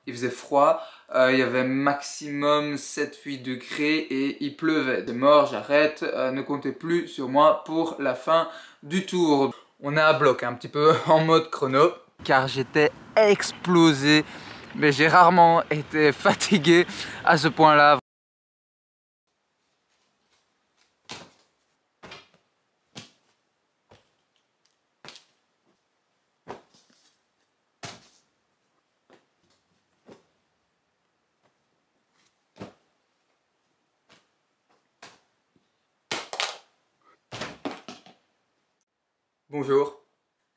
il faisait froid, il y avait maximum 7-8 degrés et il pleuvait. C'est mort, j'arrête, ne comptez plus sur moi pour la fin du tour. On est à bloc, un petit peu en mode chrono, car j'étais explosé, mais j'ai rarement été fatigué à ce point-là. Bonjour.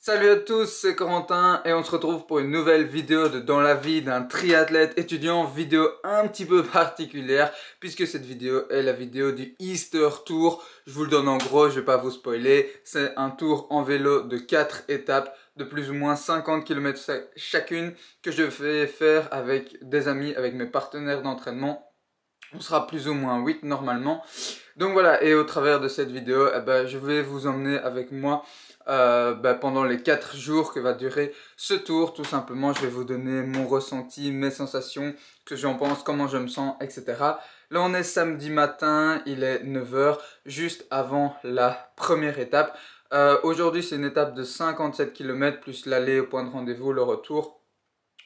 Salut à tous, c'est Corentin et on se retrouve pour une nouvelle vidéo de Dans la vie d'un triathlète étudiant, vidéo un petit peu particulière puisque cette vidéo est la vidéo du Easter Tour. Je vous le donne en gros, je vais pas vous spoiler, c'est un tour en vélo de 4 étapes de plus ou moins 50 km chacune que je vais faire avec des amis, avec mes partenaires d'entraînement. On sera plus ou moins 8 normalement. Donc voilà, et au travers de cette vidéo, je vais vous emmener avec moi pendant les 4 jours que va durer ce tour. Tout simplement, je vais vous donner mon ressenti, mes sensations, ce que j'en pense, comment je me sens, etc. Là, on est samedi matin, il est 9 h, juste avant la première étape. Aujourd'hui, c'est une étape de 57 km, plus l'aller au point de rendez-vous, le retour.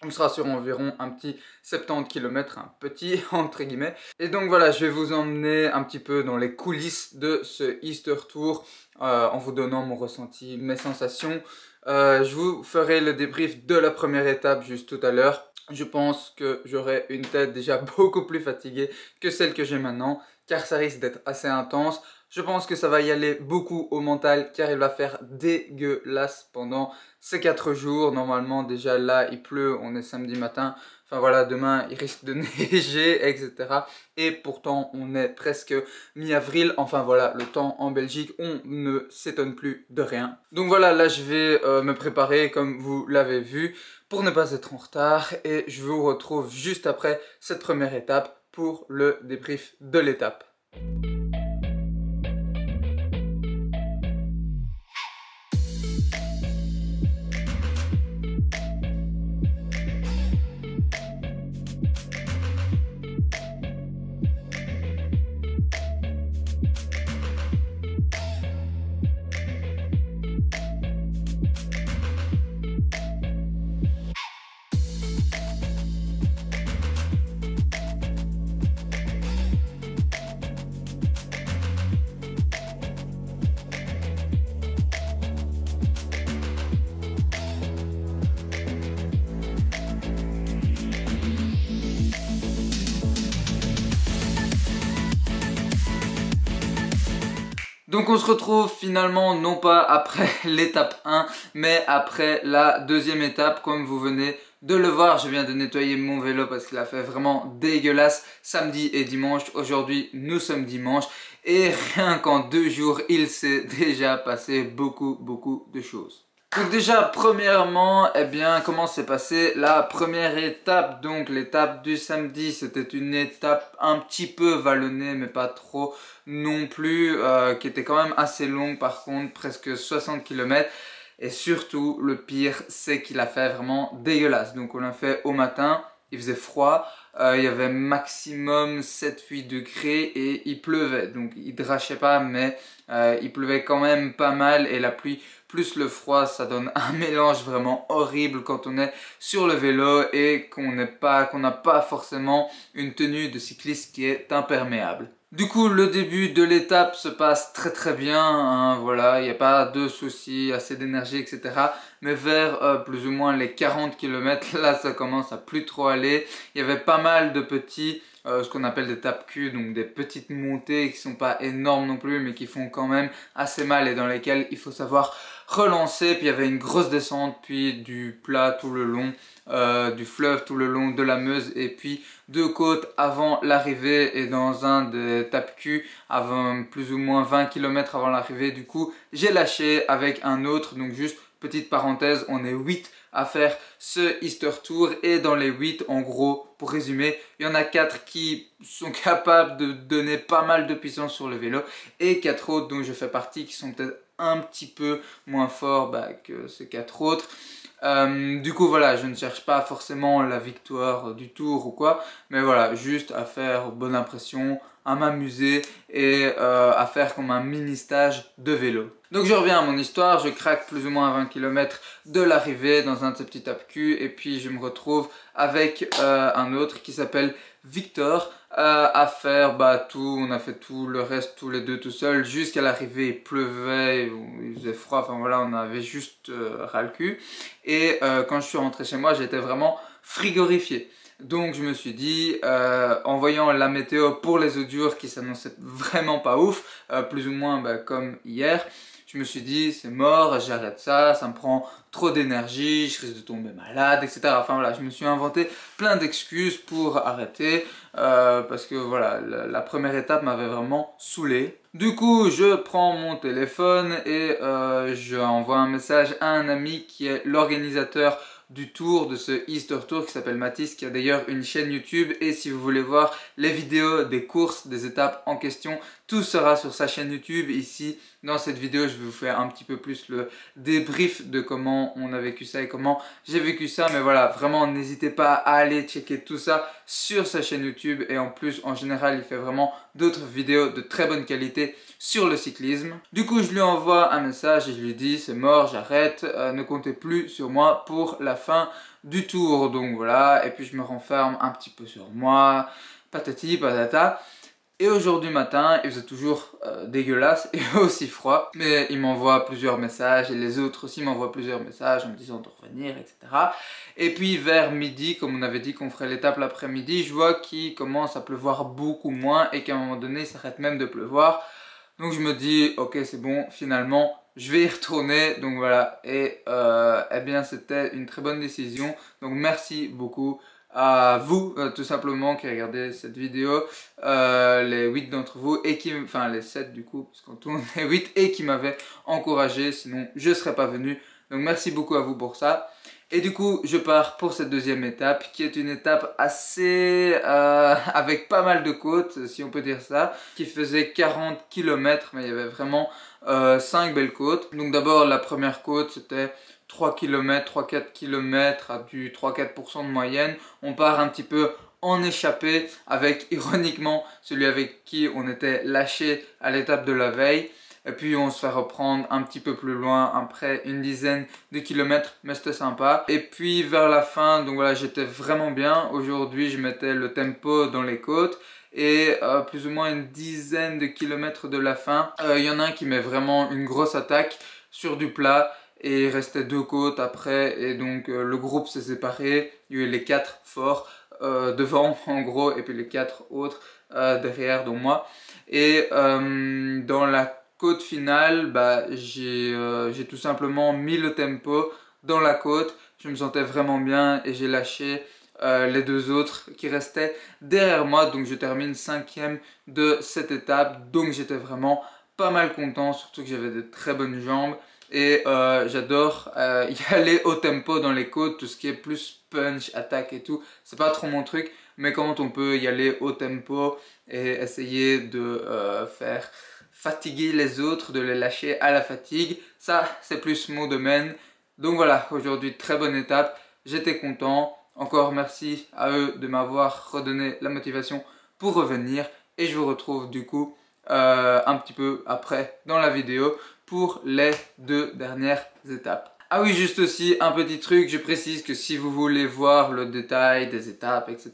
On sera sur environ un petit 70 km, un petit entre guillemets. Et donc voilà, je vais vous emmener un petit peu dans les coulisses de ce Easter Tour en vous donnant mon ressenti, mes sensations. Je vous ferai le débrief de la première étape juste tout à l'heure. Je pense que j'aurai une tête déjà beaucoup plus fatiguée que celle que j'ai maintenant, car ça risque d'être assez intense. Je pense que ça va y aller beaucoup au mental, car il va faire dégueulasse pendant ces 4 jours. Normalement, déjà là, il pleut, on est samedi matin. Enfin voilà, demain, il risque de neiger, etc. Et pourtant, on est presque mi-avril. Enfin voilà, le temps en Belgique, on ne s'étonne plus de rien. Donc voilà, là, je vais me préparer, comme vous l'avez vu, pour ne pas être en retard. Et je vous retrouve juste après cette première étape pour le débrief de l'étape. Donc on se retrouve finalement non pas après l'étape 1 mais après la deuxième étape. Comme vous venez de le voir, je viens de nettoyer mon vélo parce qu'il a fait vraiment dégueulasse samedi et dimanche. Aujourd'hui nous sommes dimanche et rien qu'en 2 jours il s'est déjà passé beaucoup de choses. Donc déjà premièrement, comment s'est passée la première étape? Donc l'étape du samedi, c'était une étape un petit peu vallonnée mais pas trop non plus, qui était quand même assez longue par contre, presque 60 km. Et surtout le pire c'est qu'il a fait vraiment dégueulasse. Donc on l'a fait au matin, il faisait froid, il y avait maximum 7-8 degrés et il pleuvait. Donc il drachait pas mais il pleuvait quand même pas mal et la pluie plus le froid, ça donne un mélange vraiment horrible quand on est sur le vélo et qu'on n'a pas forcément une tenue de cycliste qui est imperméable. Du coup, le début de l'étape se passe très bien, hein, voilà, il n'y a pas de soucis, assez d'énergie, etc. Mais vers plus ou moins les 40 km, là ça commence à plus trop aller. Il y avait pas mal de petits, ce qu'on appelle des tapes cul, donc des petites montées qui sont pas énormes non plus, mais qui font quand même assez mal et dans lesquelles il faut savoir relancer. Puis il y avait une grosse descente, puis du plat tout le long, du fleuve tout le long de la Meuse et puis deux côtes avant l'arrivée et dans un des tape-cul avant plus ou moins 20 km avant l'arrivée. Du coup j'ai lâché avec un autre, donc juste petite parenthèse, on est 8 à faire ce Easter Tour et dans les 8 en gros, pour résumer, il y en a 4 qui sont capables de donner pas mal de puissance sur le vélo et 4 autres dont je fais partie qui sont peut-être un petit peu moins forts que ces 4 autres. Du coup voilà, je ne cherche pas forcément la victoire du tour ou quoi, mais voilà, juste à faire bonne impression, à m'amuser et à faire comme un mini stage de vélo. Donc je reviens à mon histoire, je craque plus ou moins à 20 km de l'arrivée dans un de ces petits tape-cul et puis je me retrouve avec un autre qui s'appelle Victor à faire tout, on a fait tout le reste tous les deux tout seuls jusqu'à l'arrivée. Il pleuvait, il faisait froid, enfin voilà, on avait juste ras le cul. Et quand je suis rentré chez moi, j'étais vraiment frigorifié. Donc je me suis dit, en voyant la météo pour les eaux dures qui s'annonçait vraiment pas ouf, plus ou moins comme hier, je me suis dit c'est mort, j'arrête ça, ça me prend trop d'énergie, je risque de tomber malade, etc. Enfin voilà, je me suis inventé plein d'excuses pour arrêter parce que voilà, la première étape m'avait vraiment saoulé. Du coup, je prends mon téléphone et je envoie un message à un ami qui est l'organisateur du tour, de ce Easter Tour qui s'appelle Mathis, qui a d'ailleurs une chaîne YouTube. Et si vous voulez voir les vidéos des courses, des étapes en question, tout sera sur sa chaîne YouTube. Ici, dans cette vidéo, je vais vous faire un petit peu plus le débrief de comment on a vécu ça et comment j'ai vécu ça. Mais voilà, vraiment, n'hésitez pas à aller checker tout ça sur sa chaîne YouTube. Et en plus, en général, il fait vraiment d'autres vidéos de très bonne qualité sur le cyclisme. Du coup, je lui envoie un message et je lui dis c'est mort, j'arrête, ne comptez plus sur moi pour la fin du tour. Donc voilà, et puis je me renferme un petit peu sur moi, patati patata. Et aujourd'hui matin, il faisait toujours dégueulasse et aussi froid. Mais il m'envoie plusieurs messages et les autres aussi m'envoient plusieurs messages en me disant de revenir, etc. Et puis vers midi, comme on avait dit qu'on ferait l'étape l'après-midi, je vois qu'il commence à pleuvoir beaucoup moins et qu'à un moment donné, il s'arrête même de pleuvoir. Donc je me dis, ok c'est bon, finalement je vais y retourner. Donc voilà, et eh bien c'était une très bonne décision. Donc merci beaucoup à vous tout simplement qui regardez cette vidéo, les 8 d'entre vous, et enfin les 7 du coup, parce qu'en tout on est 8, et qui m'avaient encouragé, sinon je ne serais pas venu. Donc merci beaucoup à vous pour ça. Et du coup, je pars pour cette deuxième étape, qui est une étape assez avec pas mal de côtes, si on peut dire ça, qui faisait 40 km, mais il y avait vraiment 5 belles côtes. Donc d'abord, la première côte, c'était 3 km, 3-4 km à du 3-4% de moyenne. On part un petit peu en échappée avec, ironiquement, celui avec qui on était lâché à l'étape de la veille. Et puis on se fait reprendre un petit peu plus loin, après une dizaine de kilomètres, mais c'était sympa. Et puis vers la fin, donc voilà, j'étais vraiment bien. Aujourd'hui, je mettais le tempo dans les côtes. Et plus ou moins une dizaine de kilomètres de la fin, il y en a un qui met vraiment une grosse attaque sur du plat. Et il restait 2 côtes après, et donc le groupe s'est séparé. Il y a eu les 4 forts devant en gros, et puis les 4 autres derrière, dont moi. Et dans la côte finale, j'ai tout simplement mis le tempo dans la côte. Je me sentais vraiment bien et j'ai lâché les 2 autres qui restaient derrière moi. Donc je termine 5e de cette étape. Donc j'étais vraiment pas mal content, surtout que j'avais de très bonnes jambes. Et j'adore y aller au tempo dans les côtes, tout ce qui est plus punch, attaque et tout. C'est pas trop mon truc, mais quand on peut y aller au tempo et essayer de faire fatiguer les autres, de les lâcher à la fatigue, ça c'est plus mon domaine. Donc voilà, aujourd'hui très bonne étape, j'étais content. Encore merci à eux de m'avoir redonné la motivation pour revenir. Et je vous retrouve du coup un petit peu après dans la vidéo pour les 2 dernières étapes. Ah oui, juste aussi un petit truc, je précise que si vous voulez voir le détail des étapes, etc.,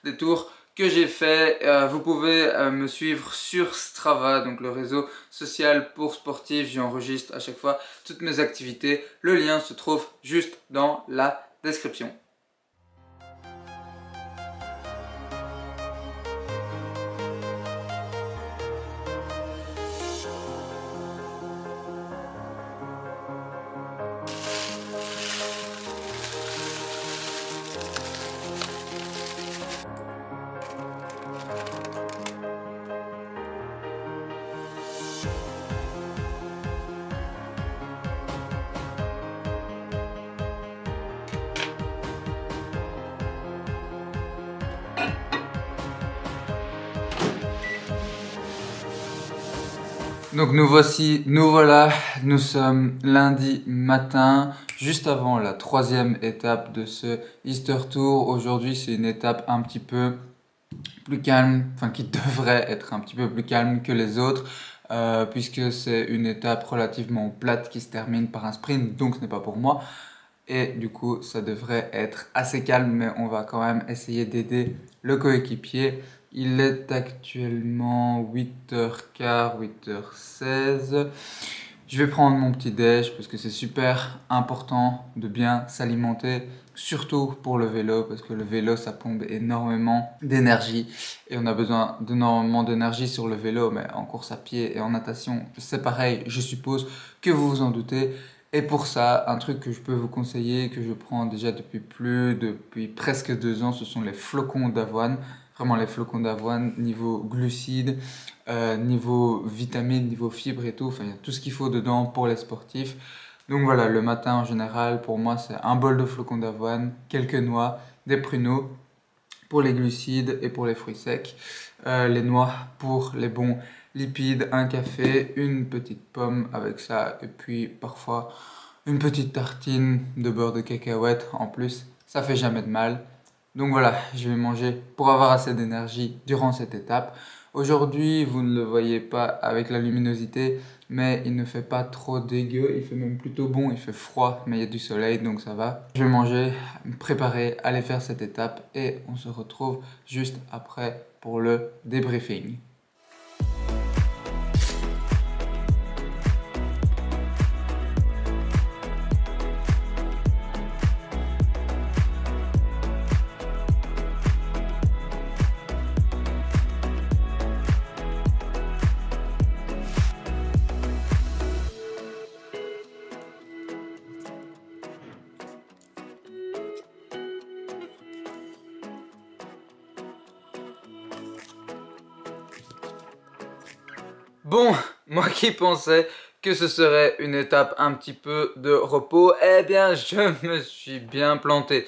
des tours que j'ai fait, vous pouvez me suivre sur Strava, donc le réseau social pour sportifs. J'enregistre à chaque fois toutes mes activités. Le lien se trouve juste dans la description. Donc nous voilà, nous sommes lundi matin, juste avant la troisième étape de ce Easter Tour. Aujourd'hui, c'est une étape un petit peu plus calme, enfin qui devrait être un petit peu plus calme que les autres, puisque c'est une étape relativement plate qui se termine par un sprint, donc ce n'est pas pour moi. Et du coup, ça devrait être assez calme, mais on va quand même essayer d'aider le coéquipier. Il est actuellement 8h15, 8h16. Je vais prendre mon petit déj parce que c'est super important de bien s'alimenter, surtout pour le vélo, parce que le vélo ça pompe énormément d'énergie et on a besoin d'énormément d'énergie sur le vélo, mais en course à pied et en natation c'est pareil, je suppose que vous vous en doutez. Et pour ça, un truc que je peux vous conseiller, que je prends déjà depuis presque 2 ans, ce sont les flocons d'avoine. Vraiment les flocons d'avoine, niveau glucides, niveau vitamines, niveau fibres et tout. Enfin, il y a tout ce qu'il faut dedans pour les sportifs. Donc voilà, le matin en général, pour moi, c'est un bol de flocons d'avoine, quelques noix, des pruneaux pour les glucides et pour les fruits secs. Les noix pour les bons lipides, un café, une petite pomme avec ça et puis parfois une petite tartine de beurre de cacahuète en plus, ça fait jamais de mal. Donc voilà, je vais manger pour avoir assez d'énergie durant cette étape. Aujourd'hui, vous ne le voyez pas avec la luminosité, mais il ne fait pas trop dégueu, il fait même plutôt bon, il fait froid, mais il y a du soleil, donc ça va. Je vais manger, me préparer, aller faire cette étape et on se retrouve juste après pour le débriefing. Bon, moi qui pensais que ce serait une étape un petit peu de repos, eh bien je me suis bien planté.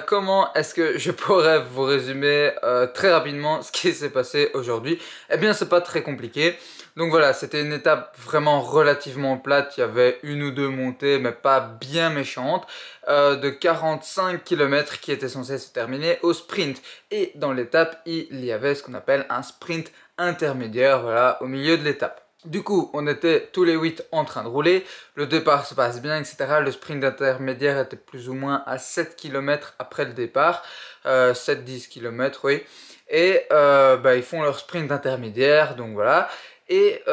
Comment est-ce que je pourrais vous résumer très rapidement ce qui s'est passé aujourd'hui? Eh bien c'est pas très compliqué. Donc voilà, c'était une étape vraiment relativement plate, il y avait une ou deux montées mais pas bien méchantes, de 45 km qui étaient censées se terminer au sprint. Et dans l'étape, il y avait ce qu'on appelle un sprint intermédiaire, voilà, au milieu de l'étape. Du coup, on était tous les 8 en train de rouler, le départ se passe bien, etc. Le sprint intermédiaire était plus ou moins à 7 km après le départ, 7-10 km, oui. Et ils font leur sprint intermédiaire, donc voilà. Et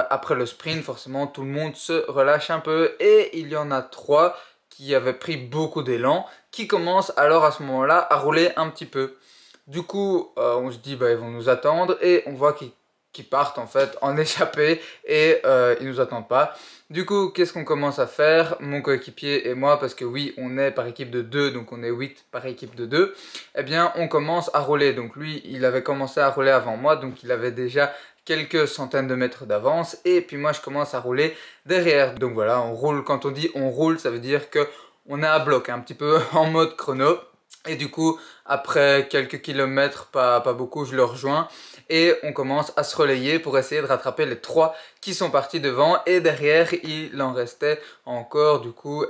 après le sprint, forcément, tout le monde se relâche un peu. Et il y en a 3 qui avaient pris beaucoup d'élan, qui commencent alors à ce moment-là à rouler un petit peu. Du coup, on se dit, ils vont nous attendre et on voit qu'ils partent en fait en échappée et ils nous attendent pas. Du coup, qu'est-ce qu'on commence à faire, mon coéquipier et moi, parce que oui, on est par équipe de 2, donc on est 8 par équipe de 2. Eh bien, on commence à rouler. Donc lui, il avait commencé à rouler avant moi, donc il avait déjà quelques centaines de mètres d'avance. Et puis moi, je commence à rouler derrière. Donc voilà, on roule. Quand on dit on roule, ça veut dire que on est à bloc, un petit peu en mode chrono. Et du coup, après quelques kilomètres, pas beaucoup, je le rejoins. Et on commence à se relayer pour essayer de rattraper les 3 qui sont partis devant. Et derrière, il en restait encore, du coup,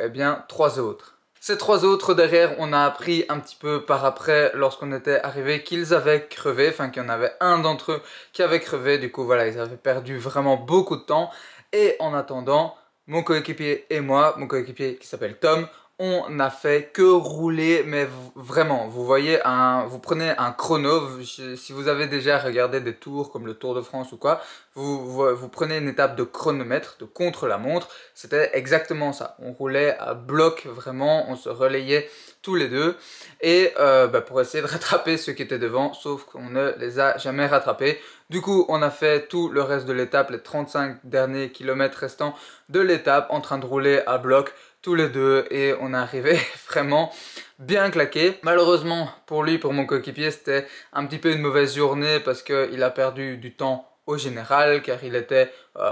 3 autres. Ces 3 autres derrière, on a appris un petit peu par après, lorsqu'on était arrivé, qu'ils avaient crevé. Enfin, qu'il y en avait un d'entre eux qui avait crevé. Du coup, voilà, ils avaient perdu vraiment beaucoup de temps. Et en attendant, mon coéquipier et moi, mon coéquipier qui s'appelle Tom, on n'a fait que rouler, mais vraiment, vous voyez, vous prenez un chrono, si vous avez déjà regardé des tours comme le Tour de France ou quoi, vous prenez une étape de chronomètre, de contre-la-montre, c'était exactement ça. On roulait à bloc, vraiment, on se relayait tous les deux, et pour essayer de rattraper ceux qui étaient devant, sauf qu'on ne les a jamais rattrapés. Du coup, on a fait tout le reste de l'étape, les 35 derniers kilomètres restants de l'étape, en train de rouler à bloc, tous les deux, et on est arrivé vraiment bien claqué. Malheureusement pour lui, pour mon coéquipier, c'était un petit peu une mauvaise journée parce qu'il a perdu du temps au général car il était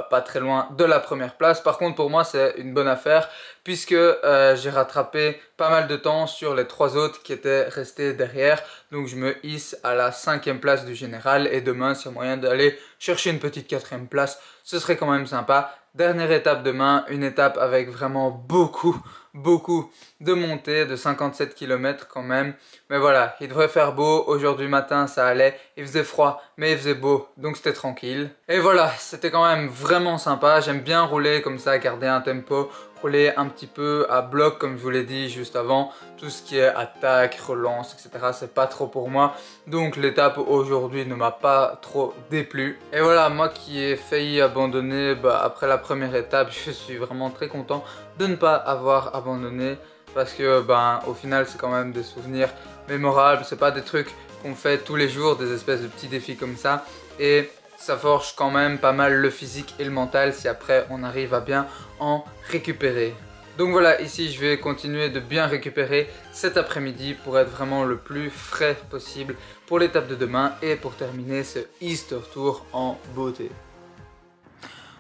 pas très loin de la première place. Par contre pour moi c'est une bonne affaire puisque j'ai rattrapé pas mal de temps sur les 3 autres qui étaient restés derrière. Donc je me hisse à la 5e place du général et demain s'il y a moyen d'aller chercher une petite 4e place, ce serait quand même sympa. Dernière étape demain, une étape avec vraiment beaucoup de montées, de 57 km quand même. Mais voilà, il devrait faire beau. Aujourd'hui matin ça allait, il faisait froid mais il faisait beau, donc c'était tranquille. Et voilà, c'était quand même vraiment sympa. J'aime bien rouler comme ça, garder un tempo, rouler un petit peu à bloc comme je vous l'ai dit juste avant. Tout ce qui est attaque, relance, etc. c'est pas trop pour moi. Donc l'étape aujourd'hui ne m'a pas trop déplu. Et voilà, moi qui ai failli abandonner après la première étape, je suis vraiment très content de ne pas avoir abandonné. Parce que au final c'est quand même des souvenirs mémorables. C'est pas des trucs qu'on fait tous les jours, des espèces de petits défis comme ça. Et ça forge quand même pas mal le physique et le mental si après on arrive à bien en récupérer. Donc voilà, ici je vais continuer de bien récupérer cet après-midi pour être vraiment le plus frais possible pour l'étape de demain et pour terminer ce Easter Tour en beauté.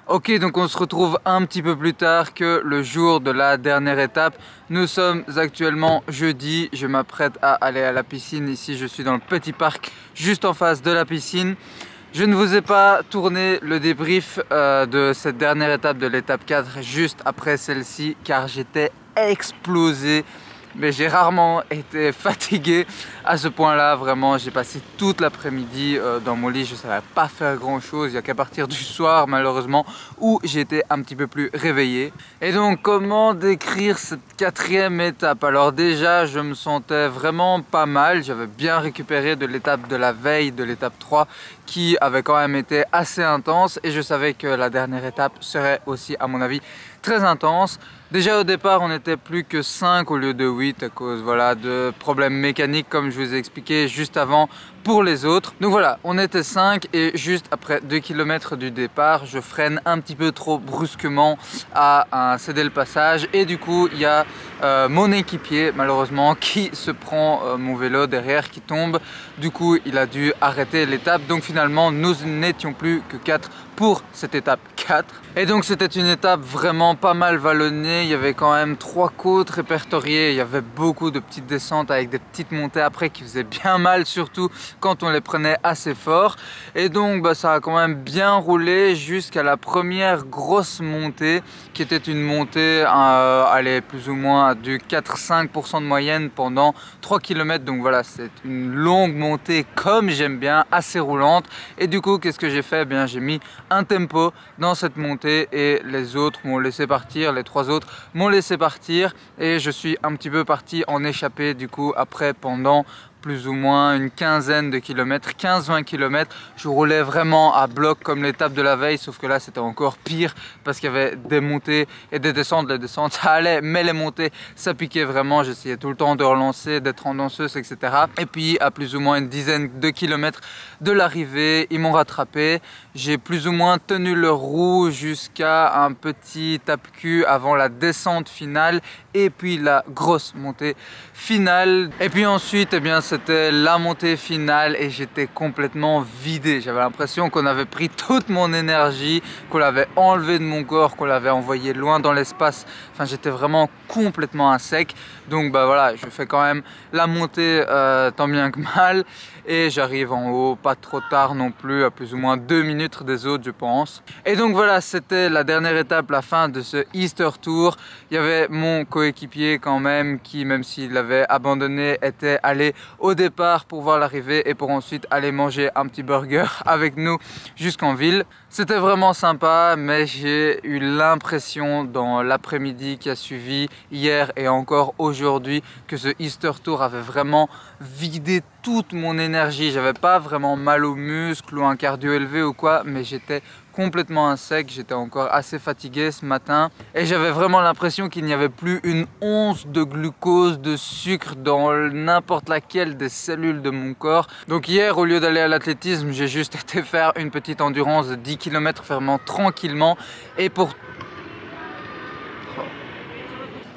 Ok, donc on se retrouve un petit peu plus tard que le jour de la dernière étape. Nous sommes actuellement jeudi, je m'apprête à aller à la piscine. Ici je suis dans le petit parc juste en face de la piscine. Je ne vous ai pas tourné le débrief de cette dernière étape de l'étape 4 juste après celle-ci car j'étais explosé. Mais j'ai rarement été fatigué à ce point-là, vraiment. J'ai passé toute l'après-midi dans mon lit, je ne savais pas faire grand-chose. Il n'y a qu'à partir du soir, malheureusement, où j'étais un petit peu plus réveillé. Et donc, comment décrire cette quatrième étape? Alors déjà, je me sentais vraiment pas mal. J'avais bien récupéré de l'étape de la veille, de l'étape 3, qui avait quand même été assez intense. Et je savais que la dernière étape serait aussi, à mon avis, très intense. Déjà au départ on n'était plus que 5 au lieu de 8 à cause de problèmes mécaniques comme je vous ai expliqué juste avant pour les autres. Donc voilà, on était 5 et juste après 2 km du départ je freine un petit peu trop brusquement à céder le passage et du coup il y a mon équipier malheureusement qui se prend mon vélo derrière qui tombe. Du coup il a dû arrêter l'étape, donc finalement nous n'étions plus que 4 pour cette étape 4. Et donc c'était une étape vraiment pas mal vallonnée, il y avait quand même 3 côtes répertoriées, il y avait beaucoup de petites descentes avec des petites montées après qui faisaient bien mal, surtout quand on les prenait assez fort. Et donc ça a quand même bien roulé jusqu'à la première grosse montée qui était une montée allez, plus ou moins à du 4-5% de moyenne pendant 3 km. Donc voilà, c'est une longue montée comme j'aime bien, assez roulante. Et du coup qu'est-ce que j'ai fait? Bien, j'ai mis un tempo dans cette montée et les autres m'ont laissé partir, les 3 autres m'ont laissé partir et je suis un petit peu parti en échappée du coup après pendant plus ou moins une quinzaine de kilomètres, 15-20 km. Je roulais vraiment à bloc comme l'étape de la veille, sauf que là c'était encore pire parce qu'il y avait des montées et des descentes. Les descentes ça allait, mais les montées ça piquait vraiment. J'essayais tout le temps de relancer, d'être en danseuse, etc. Et puis à plus ou moins une dizaine de kilomètres de l'arrivée, ils m'ont rattrapé. J'ai plus ou moins tenu le roue jusqu'à un petit tape-cul avant la descente finale et puis la grosse montée finale. Et puis ensuite, eh bien, c'était la montée finale et j'étais complètement vidé. J'avais l'impression qu'on avait pris toute mon énergie, qu'on l'avait enlevée de mon corps, qu'on l'avait envoyé loin dans l'espace. Enfin, j'étais vraiment complètement à sec. Donc voilà, je fais quand même la montée tant bien que mal et j'arrive en haut pas trop tard non plus, à plus ou moins 2 minutes des autres je pense. Et donc voilà, c'était la dernière étape, la fin de ce Easter Tour. Il y avait mon coéquipier quand même qui, même s'il avait abandonné, était allé au départ pour voir l'arrivée et pour ensuite aller manger un petit burger avec nous jusqu'en ville. C'était vraiment sympa, mais j'ai eu l'impression dans l'après-midi qui a suivi, hier et encore aujourd'hui, que ce Easter Tour avait vraiment vidé toute mon énergie. J'avais pas vraiment mal aux muscles ou un cardio élevé ou quoi, mais j'étais complètement à sec, j'étais encore assez fatigué ce matin et j'avais vraiment l'impression qu'il n'y avait plus une once de glucose, de sucre dans n'importe laquelle des cellules de mon corps. Donc hier, au lieu d'aller à l'athlétisme, j'ai juste été faire une petite endurance de 10 km vraiment tranquillement Et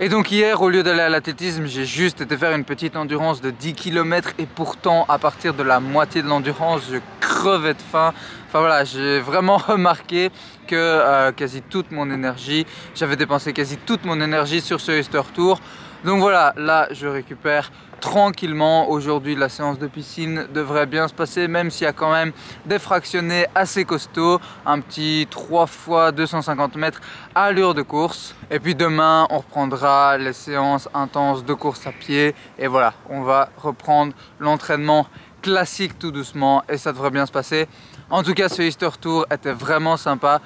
donc hier, au lieu d'aller à l'athlétisme, j'ai juste été faire une petite endurance de 10 km et pourtant, à partir de la moitié de l'endurance, je crevais de faim. Enfin voilà, j'ai vraiment remarqué que quasi toute mon énergie, j'avais dépensé quasi toute mon énergie sur ce Easter Tour. Donc voilà, là je récupère tranquillement. Aujourd'hui la séance de piscine devrait bien se passer, même s'il y a quand même des fractionnés assez costauds, un petit 3 fois 250 mètres à allure de course. Et puis demain on reprendra les séances intenses de course à pied et voilà, on va reprendre l'entraînement classique tout doucement et ça devrait bien se passer. En tout cas, ce Easter Tour était vraiment sympa.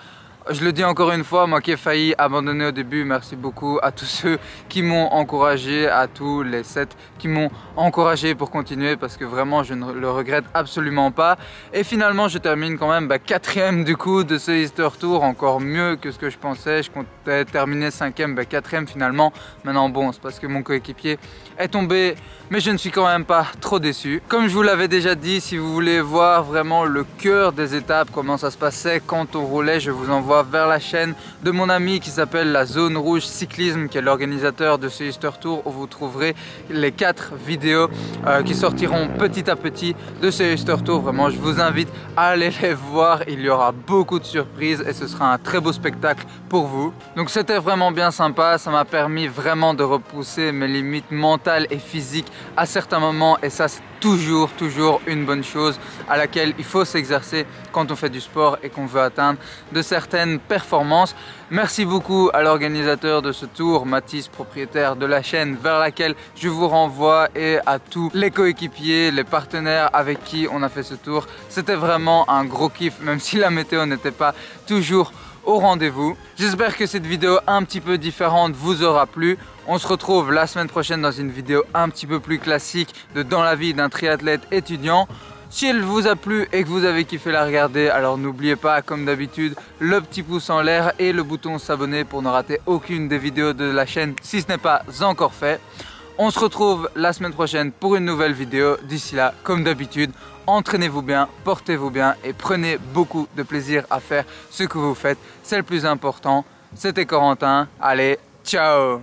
Je le dis encore une fois, moi qui ai failli abandonner au début, merci beaucoup à tous ceux qui m'ont encouragé, à tous les 7 qui m'ont encouragé pour continuer parce que vraiment je ne le regrette absolument pas. Et finalement je termine quand même 4ème du coup de ce Easter Tour, encore mieux que ce que je pensais. Je comptais terminer 5ème, 4ème finalement. Maintenant bon, c'est parce que mon coéquipier est tombé, mais je ne suis quand même pas trop déçu. Comme je vous l'avais déjà dit, si vous voulez voir vraiment le cœur des étapes, comment ça se passait quand on roulait, je vous envoie vers la chaîne de mon ami qui s'appelle la Zone Rouge Cyclisme, qui est l'organisateur de ce Easter Tour, où vous trouverez les 4 vidéos qui sortiront petit à petit de ce Easter Tour. Vraiment, je vous invite à aller les voir. Il y aura beaucoup de surprises et ce sera un très beau spectacle pour vous. Donc c'était vraiment bien sympa. Ça m'a permis vraiment de repousser mes limites mentales et physiques à certains moments et ça c'est toujours une bonne chose à laquelle il faut s'exercer quand on fait du sport et qu'on veut atteindre de certaines performances. Merci beaucoup à l'organisateur de ce tour, Mathis, propriétaire de la chaîne vers laquelle je vous renvoie, et à tous les coéquipiers, les partenaires avec qui on a fait ce tour. C'était vraiment un gros kiff, même si la météo n'était pas toujours au rendez-vous. J'espère que cette vidéo un petit peu différente vous aura plu. On se retrouve la semaine prochaine dans une vidéo un petit peu plus classique de dans la vie d'un triathlète étudiant. Si elle vous a plu et que vous avez kiffé la regarder, alors n'oubliez pas, comme d'habitude, le petit pouce en l'air et le bouton s'abonner pour ne rater aucune des vidéos de la chaîne si ce n'est pas encore fait. On se retrouve la semaine prochaine pour une nouvelle vidéo. D'ici là, comme d'habitude, entraînez-vous bien, portez-vous bien et prenez beaucoup de plaisir à faire ce que vous faites. C'est le plus important. C'était Corentin. Allez, ciao!